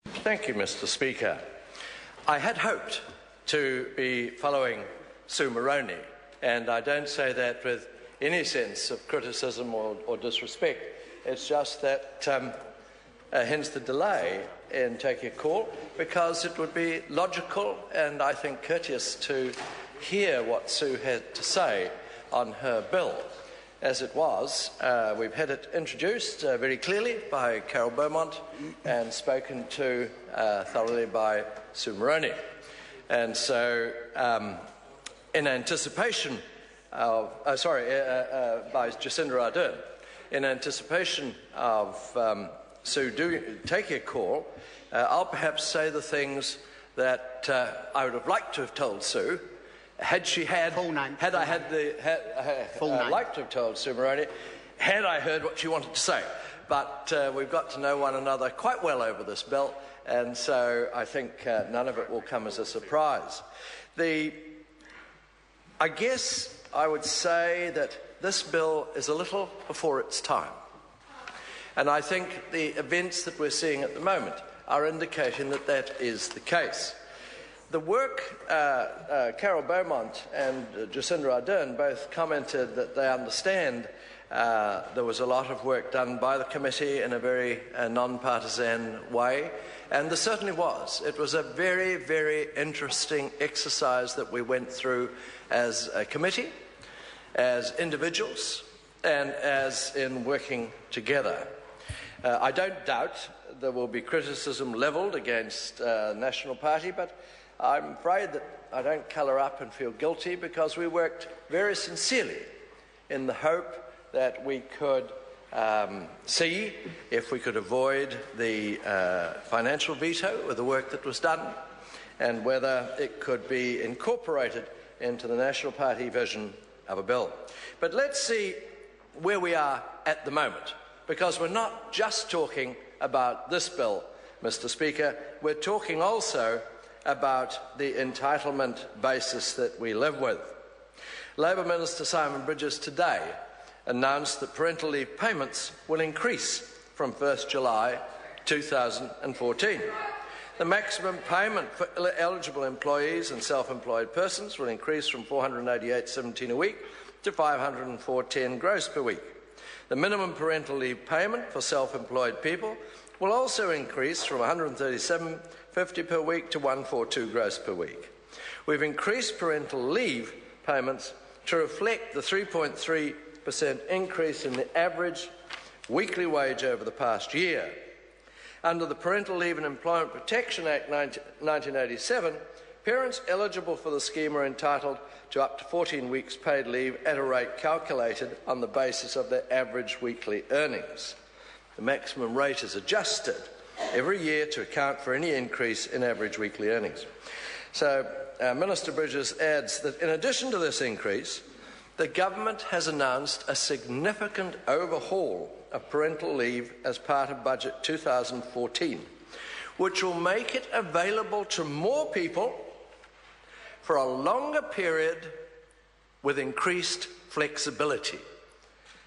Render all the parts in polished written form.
Thank you, Mr. Speaker. I had hoped to be following Sue Moroney, and I don't say that with any sense of criticism or disrespect. It's just that hence the delay in taking a call, because it would be logical and I think courteous to hear what Sue had to say on her bill. As it was, we've had it introduced very clearly by Carol Beaumont and spoken to thoroughly by Sue Moroney. And so, in anticipation of, by Jacinda Ardern, in anticipation of Sue taking a call, I'll perhaps say the things that I would have liked to have told Sue. Had she had, had I had the, liked to have told Sue Moroney, had I heard what she wanted to say. But we've got to know one another quite well over this bill, and so I think none of it will come as a surprise. I guess I would say that this bill is a little before its time. And I think the events that we're seeing at the moment are indicating that that is the case. The work, Carol Beaumont and Jacinda Ardern both commented that they understand there was a lot of work done by the committee in a very non-partisan way, and there certainly was. It was a very, very interesting exercise that we went through as a committee, as individuals, and as in working together. I don't doubt there will be criticism levelled against the National Party, but I'm afraid that I don't colour up and feel guilty, because we worked very sincerely in the hope that we could see if we could avoid the financial veto with the work that was done, and whether it could be incorporated into the National Party vision of a bill. But let's see where we are at the moment, because we're not just talking about this bill, Mr. Speaker. We're talking also about the entitlement basis that we live with. Labor Minister Simon Bridges today announced that parental leave payments will increase from 1st July 2014. The maximum payment for eligible employees and self-employed persons will increase from $488.17 a week to $504.10 gross per week. The minimum parental leave payment for self-employed people will also increase from $137.50 per week to $142 gross per week. We've increased parental leave payments to reflect the 3.3% increase in the average weekly wage over the past year. Under the Parental Leave and Employment Protection Act 1987, parents eligible for the scheme are entitled to up to 14 weeks paid leave at a rate calculated on the basis of their average weekly earnings. The maximum rate is adjusted every year to account for any increase in average weekly earnings. So Minister Bridges adds that in addition to this increase, the government has announced a significant overhaul of parental leave as part of Budget 2014, which will make it available to more people for a longer period with increased flexibility.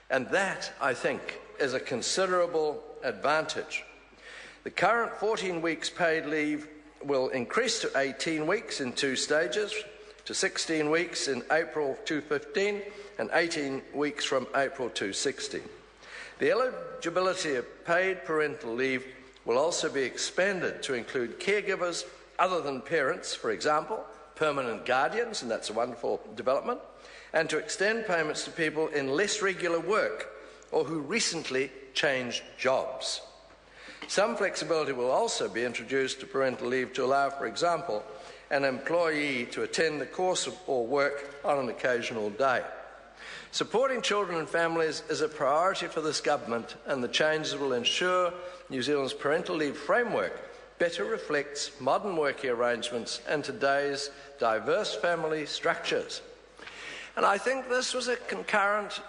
And that, I think, is a considerable advantage. The current 14 weeks paid leave will increase to 18 weeks in 2 stages, to 16 weeks in April 2015 and 18 weeks from April 2016. The eligibility of paid parental leave will also be expanded to include caregivers other than parents, for example, permanent guardians, and that's a wonderful development, and to extend payments to people in less regular work or who recently changed jobs. Some flexibility will also be introduced to parental leave to allow, for example, an employee to attend the course or work on an occasional day. Supporting children and families is a priority for this government, and the changes will ensure New Zealand's parental leave framework better reflects modern working arrangements and today's diverse family structures. And I think this was a concurrent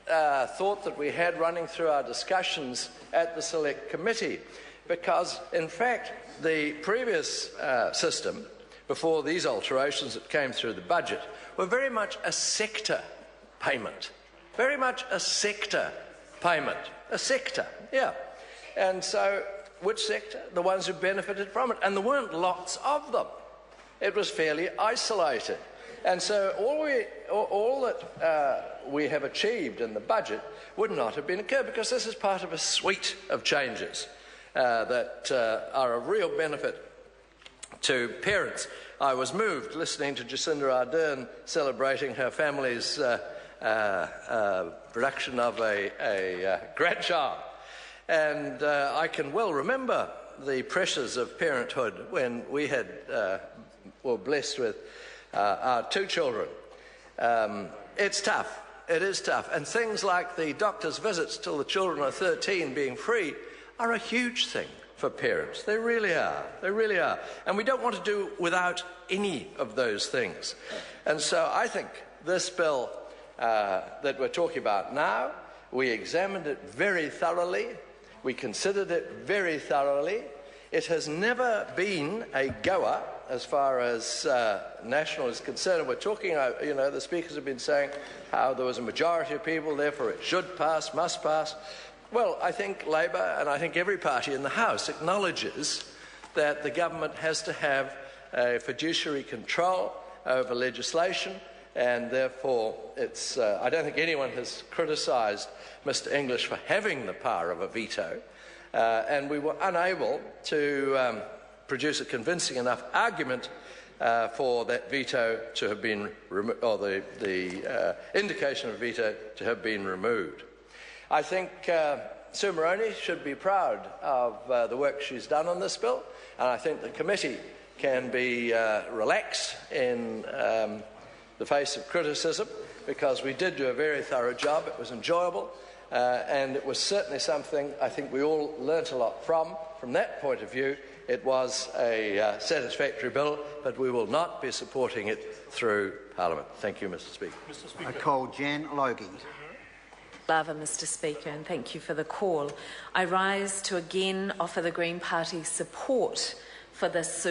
thought that we had running through our discussions at the Select Committee, because in fact the previous system, before these alterations that came through the budget, were very much a sector payment. Very much a sector payment. A sector, yeah. And so which sector? The ones who benefited from it. And there weren't lots of them. It was fairly isolated. And so all that we have achieved in the budget would not have been occurred, because this is part of a suite of changes that are of real benefit to parents. I was moved listening to Jacinda Ardern celebrating her family's production of a grandchild. And I can well remember the pressures of parenthood when we were blessed with our 2 children. It's tough. It is tough. And things like the doctor's visits till the children are 13 being free are a huge thing for parents. They really are. They really are. And we don't want to do without any of those things. And so I think this bill that we're talking about now, we examined it very thoroughly. We considered it very thoroughly. It has never been a goer as far as National is concerned. And we're talking, the speakers have been saying how there was a majority of people, therefore it should pass, must pass. Well, I think Labor and I think every party in the House acknowledges that the government has to have a fiduciary control over legislation, and therefore I don't think anyone has criticised Mr English for having the power of a veto, and we were unable to produce a convincing enough argument for that veto to have been or the indication of a veto to have been removed. I think Sue Moroney should be proud of the work she's done on this bill, and I think the committee can be relaxed in the face of criticism, because we did do a very thorough job. It was enjoyable, and it was certainly something I think we all learnt a lot from. From that point of view, it was a satisfactory bill, but we will not be supporting it through Parliament. Thank you, Mr Speaker. I call Jan Logie. Lava, Mr Speaker, and thank you for the call. I rise to again offer the Green Party support for this